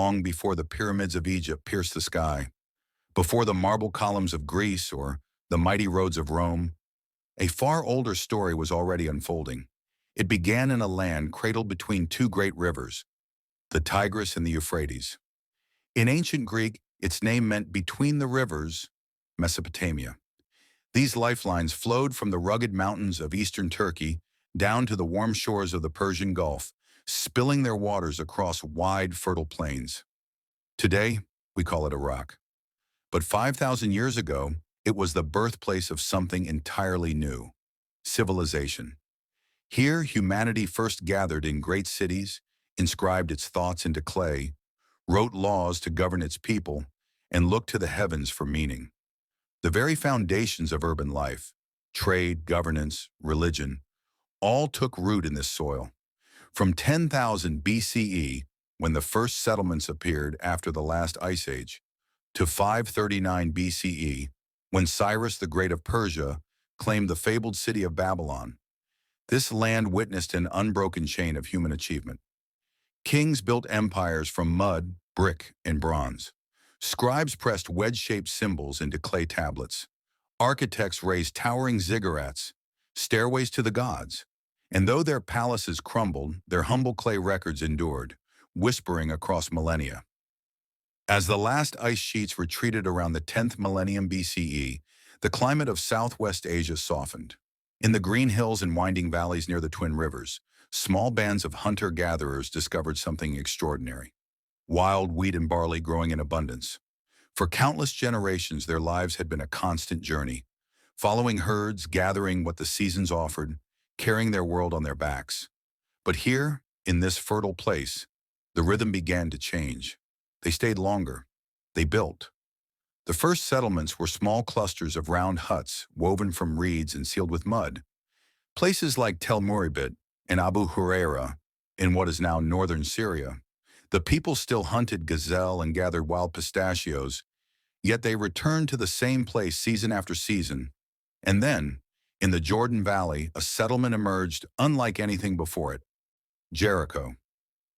long before the pyramids of Egypt pierced the sky, before the marble columns of Greece or the mighty roads of Rome. A far older story was already unfolding. It began in a land cradled between two great rivers, the Tigris and the Euphrates. In ancient Greek, its name meant between the rivers, Mesopotamia. These lifelines flowed from the rugged mountains of eastern Turkey down to the warm shores of the Persian Gulf, spilling their waters across wide, fertile plains. Today, we call it Iraq. But 5,000 years ago, it was the birthplace of something entirely new: civilization. Here, humanity first gathered in great cities, inscribed its thoughts into clay, wrote laws to govern its people, and looked to the heavens for meaning. The very foundations of urban life, trade, governance, religion, all took root in this soil. From 10,000 BCE, when the first settlements appeared after the last ice age, to 539 BCE, when Cyrus the Great of Persia claimed the fabled city of Babylon, this land witnessed an unbroken chain of human achievement. Kings built empires from mud, brick, and bronze. Scribes pressed wedge-shaped symbols into clay tablets. Architects raised towering ziggurats, stairways to the gods. And though their palaces crumbled, their humble clay records endured, whispering across millennia. As the last ice sheets retreated around the 10th millennium BCE, the climate of Southwest Asia softened. In the green hills and winding valleys near the Twin Rivers, small bands of hunter-gatherers discovered something extraordinary: wild wheat and barley growing in abundance. For countless generations, their lives had been a constant journey, following herds, gathering what the seasons offered, carrying their world on their backs. But here, in this fertile place, the rhythm began to change. They stayed longer. They built. The first settlements were small clusters of round huts woven from reeds and sealed with mud. Places like Tel Muribit and Abu Huraira, in what is now northern Syria, the people still hunted gazelle and gathered wild pistachios, yet they returned to the same place season after season. And then, in the Jordan Valley, a settlement emerged unlike anything before it: Jericho.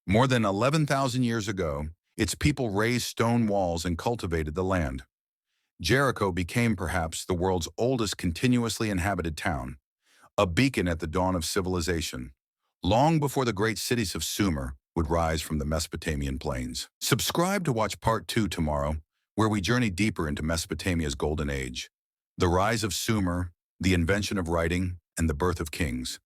More than 11,000 years ago, its people raised stone walls and cultivated the land. Jericho became perhaps the world's oldest continuously inhabited town, a beacon at the dawn of civilization, long before the great cities of Sumer would rise from the Mesopotamian plains. Subscribe to watch Part 2 tomorrow, where we journey deeper into Mesopotamia's golden age, the rise of Sumer, the invention of writing, and the birth of kings.